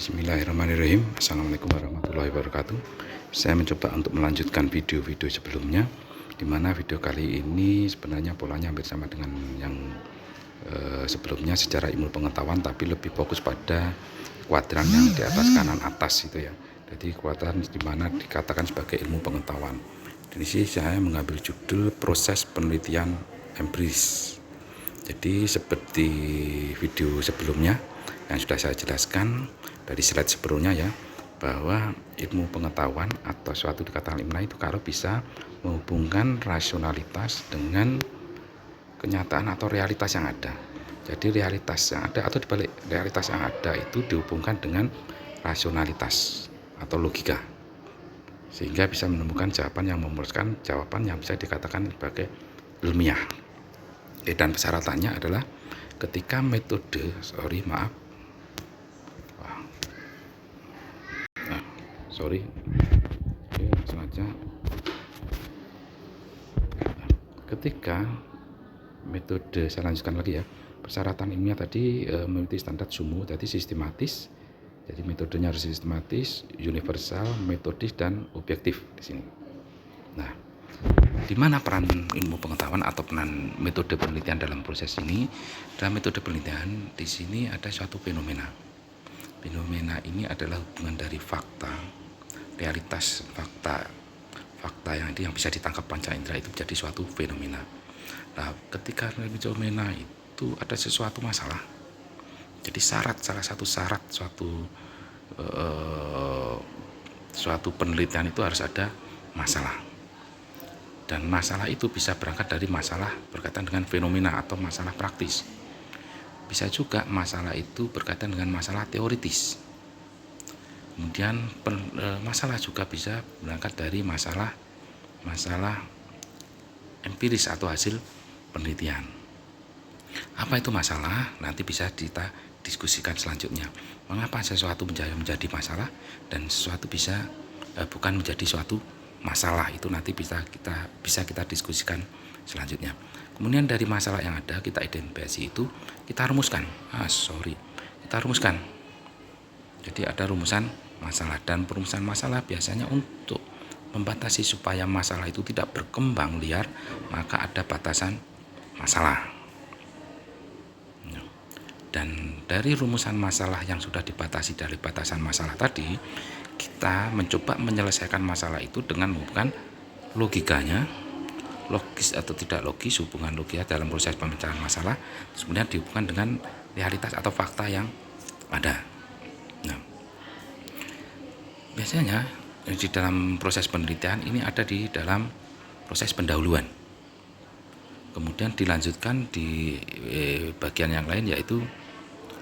Bismillahirrahmanirrahim. Assalamualaikum warahmatullahi wabarakatuh. Saya mencoba untuk melanjutkan video-video sebelumnya, di mana video kali ini sebenarnya polanya hampir sama dengan yang sebelumnya secara ilmu pengetahuan, tapi lebih fokus pada kuadran yang di atas kanan atas itu ya. Jadi kuadran di mana dikatakan sebagai ilmu pengetahuan. Di sini saya mengambil judul proses penelitian empiris. Jadi seperti video sebelumnya yang sudah saya jelaskan dari slide sebelumnya ya, bahwa ilmu pengetahuan atau suatu dikatakan ilmiah itu kalau bisa menghubungkan rasionalitas dengan kenyataan atau realitas yang ada. Jadi realitas yang ada atau dibalik realitas yang ada itu dihubungkan dengan rasionalitas atau logika, sehingga bisa menemukan jawaban yang memuluskan, jawaban yang bisa dikatakan sebagai ilmiah. Dan persyaratannya adalah ketika metode ketika metode, saya lanjutkan lagi ya, persyaratan ilmiah tadi mengikuti standar SUMU, jadi sistematis, jadi metodenya harus sistematis, universal, metodis, dan objektif di sini. Nah, di mana peran ilmu pengetahuan atau peran metode penelitian dalam proses ini? Dalam metode penelitian di sini ada suatu fenomena. Fenomena ini adalah hubungan dari fakta, realitas, fakta yang bisa ditangkap panca indera itu menjadi suatu fenomena. Nah, ketika fenomena itu ada sesuatu masalah, jadi salah satu syarat suatu penelitian itu harus ada masalah. Dan masalah itu bisa berangkat dari masalah berkaitan dengan fenomena atau masalah praktis. Bisa juga masalah itu berkaitan dengan masalah teoritis. Kemudian masalah juga bisa berangkat dari masalah empiris atau hasil penelitian. Apa itu masalah? Nanti bisa kita diskusikan selanjutnya. Mengapa sesuatu menjadi masalah dan sesuatu bukan menjadi suatu masalah, itu nanti bisa kita diskusikan selanjutnya. Kemudian dari masalah yang ada kita identifikasi itu kita rumuskan. Kita rumuskan. Jadi ada rumusan masalah, dan perumusan masalah biasanya untuk membatasi supaya masalah itu tidak berkembang liar, maka ada batasan masalah. Dan dari rumusan masalah yang sudah dibatasi dari batasan masalah tadi, kita mencoba menyelesaikan masalah itu dengan menghubungkan logikanya, logis atau tidak logis, hubungan logika dalam proses pemecahan masalah, kemudian dihubungkan dengan realitas atau fakta yang ada. Nah, biasanya di dalam proses penelitian ini ada di dalam proses pendahuluan, kemudian dilanjutkan di bagian yang lain yaitu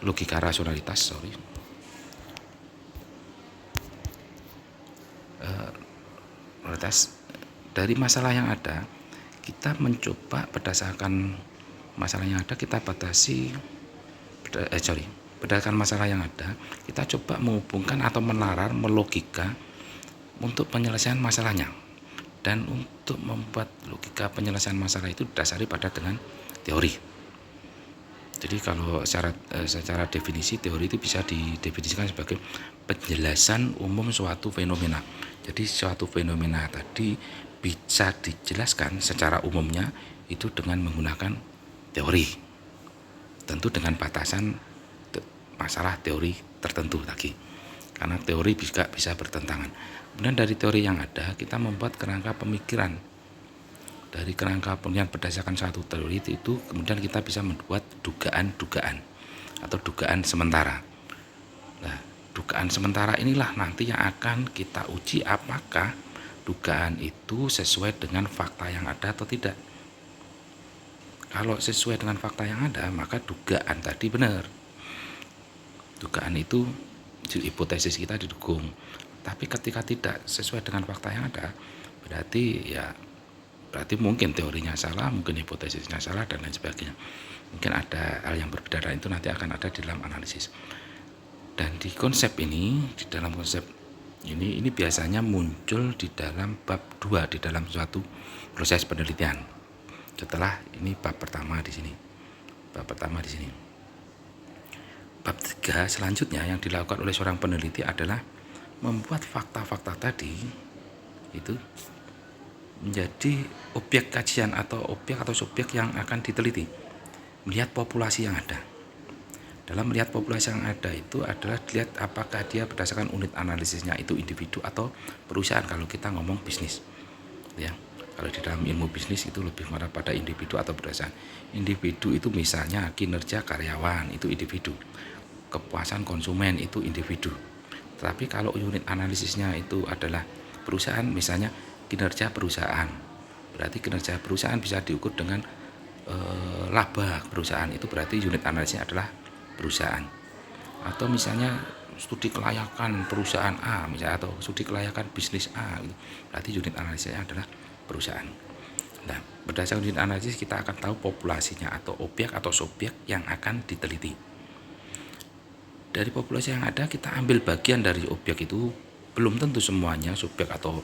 logika rasionalitas. Dari masalah yang ada kita mencoba berdasarkan masalah yang ada kita batasi berdasarkan masalah yang ada kita coba menghubungkan atau menalar, melogika untuk penyelesaian masalahnya. Dan untuk membuat logika penyelesaian masalah itu didasari pada dengan teori. Jadi kalau secara definisi, teori itu bisa didefinisikan sebagai penjelasan umum suatu fenomena. Jadi suatu fenomena tadi bisa dijelaskan secara umumnya itu dengan menggunakan teori. Tentu dengan batasan masalah teori tertentu lagi. Karena teori juga bisa bertentangan. Kemudian dari teori yang ada kita membuat kerangka pemikiran. Dari kerangka pemikiran berdasarkan suatu teori itu kemudian kita bisa membuat dugaan-dugaan atau dugaan sementara. Nah, dugaan sementara inilah nanti yang akan kita uji apakah dugaan itu sesuai dengan fakta yang ada atau tidak. Kalau sesuai dengan fakta yang ada, maka dugaan tadi benar. Dugaan itu hipotesis kita didukung. Tapi ketika tidak sesuai dengan fakta yang ada, berarti mungkin teorinya salah, mungkin hipotesisnya salah, dan lain sebagainya. Mungkin ada hal yang berbeda, dan itu nanti akan ada di dalam analisis. Dan di dalam konsep ini biasanya muncul di dalam bab 2 di dalam suatu proses penelitian. Setelah ini bab pertama di sini. bab 3 selanjutnya yang dilakukan oleh seorang peneliti adalah membuat fakta-fakta tadi itu menjadi objek kajian atau objek atau subjek yang akan diteliti, melihat populasi yang ada. Dalam melihat populasi yang ada itu adalah dilihat apakah dia berdasarkan unit analisisnya itu individu atau perusahaan kalau kita ngomong bisnis. Ya, kalau di dalam ilmu bisnis itu lebih mengarah pada individu atau perusahaan. Individu itu misalnya kinerja karyawan itu individu, kepuasan konsumen itu individu. Tetapi kalau unit analisisnya itu adalah perusahaan, misalnya kinerja perusahaan, berarti kinerja perusahaan bisa diukur dengan laba perusahaan, itu berarti unit analisisnya adalah perusahaan. Atau misalnya studi kelayakan perusahaan A misalnya, atau studi kelayakan bisnis A, berarti unit analisisnya adalah perusahaan. Nah, berdasarkan unit analisis kita akan tahu populasinya atau objek atau subjek yang akan diteliti. Dari populasi yang ada kita ambil bagian dari objek itu, belum tentu semuanya subjek atau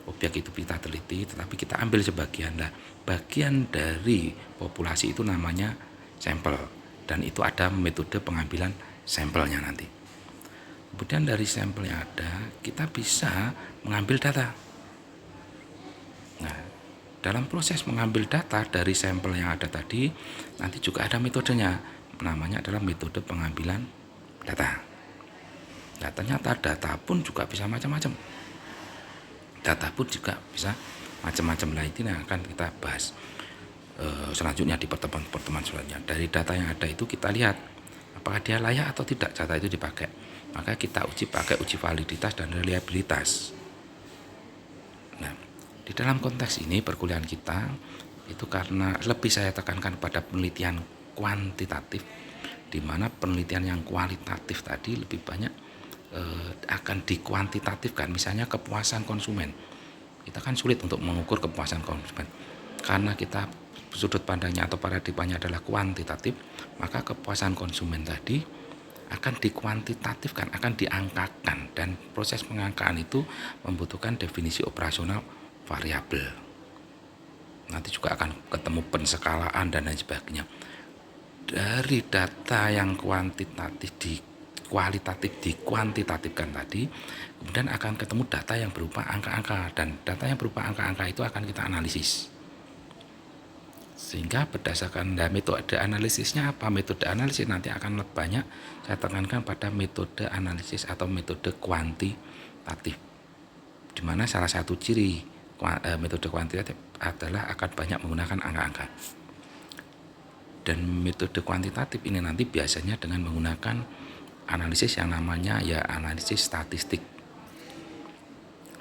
objek itu kita teliti, tetapi kita ambil sebagian. Nah, bagian dari populasi itu namanya sampel, dan itu ada metode pengambilan sampelnya nanti. Kemudian dari sampel yang ada kita bisa mengambil data. Nah, dalam proses mengambil data dari sampel yang ada tadi nanti juga ada metodenya, namanya adalah metode pengambilan data. Nah, ternyata data pun juga bisa macam-macam. Data pun juga bisa macam-macam. Nah, ini yang akan kita bahas selanjutnya di pertemuan selanjutnya. Dari data yang ada itu kita lihat apakah dia layak atau tidak data itu dipakai. Maka kita pakai uji validitas dan reliabilitas. Nah, di dalam konteks ini perkuliahan kita itu karena lebih saya tekankan pada penelitian kuantitatif, di mana penelitian yang kualitatif tadi lebih banyak akan dikuantitatifkan. Misalnya kepuasan konsumen, kita kan sulit untuk mengukur kepuasan konsumen karena kita sudut pandangnya atau paradigmanya adalah kuantitatif, maka kepuasan konsumen tadi akan dikuantitatifkan, akan diangkakan, dan proses pengangkaan itu membutuhkan definisi operasional variabel. Nanti juga akan ketemu penskalaan dan lain sebagainya. Dari data yang kualitatif dikuantitatifkan tadi, kemudian akan ketemu data yang berupa angka-angka, dan data yang berupa angka-angka itu akan kita analisis. Sehingga berdasarkan metode analisisnya apa? Metode analisis nanti akan lebih banyak saya tekankan pada metode analisis atau metode kuantitatif, di mana salah satu ciri metode kuantitatif adalah akan banyak menggunakan angka-angka. Dan metode kuantitatif ini nanti biasanya dengan menggunakan analisis yang namanya ya analisis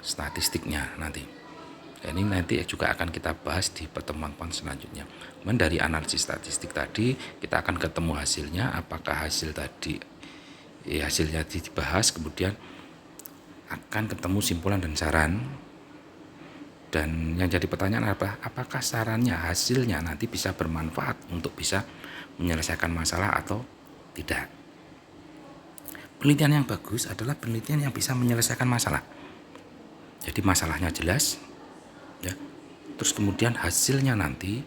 statistiknya nanti. Ini nanti juga akan kita bahas di pertemuan selanjutnya. Kemudian dari analisis statistik tadi kita akan ketemu hasilnya, apakah hasil tadi hasilnya dibahas, kemudian akan ketemu simpulan dan saran. Dan yang jadi pertanyaan apakah sarannya, hasilnya nanti bisa bermanfaat untuk bisa menyelesaikan masalah atau tidak. Penelitian yang bagus adalah penelitian yang bisa menyelesaikan masalah. Jadi masalahnya jelas, ya, terus kemudian hasilnya nanti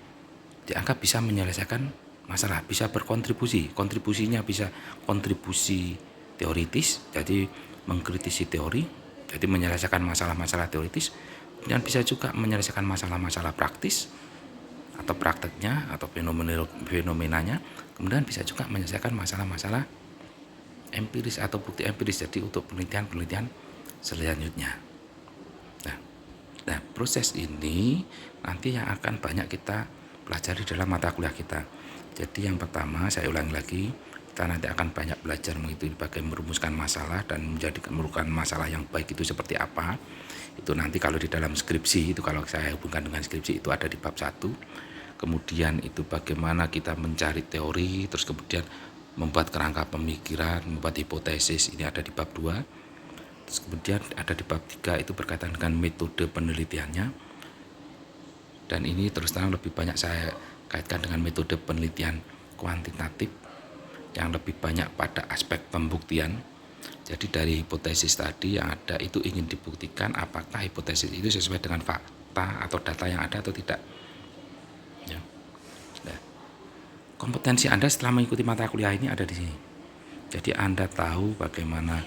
dianggap bisa menyelesaikan masalah, bisa berkontribusi. Kontribusinya bisa kontribusi teoritis, jadi mengkritisi teori, jadi menyelesaikan masalah-masalah teoritis. Kemudian bisa juga menyelesaikan masalah-masalah praktis atau prakteknya atau fenomenanya. Kemudian bisa juga menyelesaikan masalah-masalah empiris atau bukti empiris, jadi untuk penelitian-penelitian selanjutnya. Nah, proses ini nanti yang akan banyak kita pelajari dalam mata kuliah kita. Jadi yang pertama saya ulangi lagi, kita nanti akan banyak belajar mengikuti bagaimana merumuskan masalah dan merumuskan masalah yang baik itu seperti apa. Itu nanti kalau di dalam skripsi itu, kalau saya hubungkan dengan skripsi itu ada di bab 1. Kemudian itu bagaimana kita mencari teori, terus kemudian membuat kerangka pemikiran, membuat hipotesis, ini ada di bab 2. Terus kemudian ada di bab 3 itu berkaitan dengan metode penelitiannya. Dan ini terus terang lebih banyak saya kaitkan dengan metode penelitian kuantitatif yang lebih banyak pada aspek pembuktian. Jadi dari hipotesis tadi yang ada itu ingin dibuktikan apakah hipotesis itu sesuai dengan fakta atau data yang ada atau tidak. Nah, kompetensi Anda setelah mengikuti mata kuliah ini ada di sini. Jadi Anda tahu bagaimana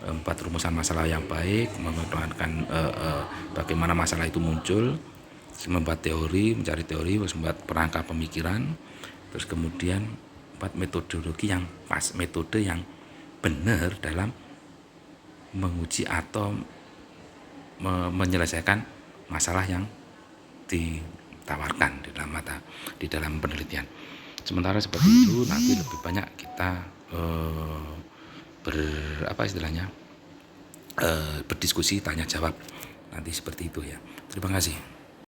4 rumusan masalah yang baik, mengembangkan bagaimana masalah itu muncul, membuat teori, mencari teori, membuat perangkat pemikiran, terus kemudian 4 metodologi yang pas, metode yang benar dalam menguji atau menyelesaikan masalah yang ditawarkan di dalam penelitian. Sementara seperti itu nanti lebih banyak kita berdiskusi, tanya jawab nanti seperti itu ya. Terima kasih.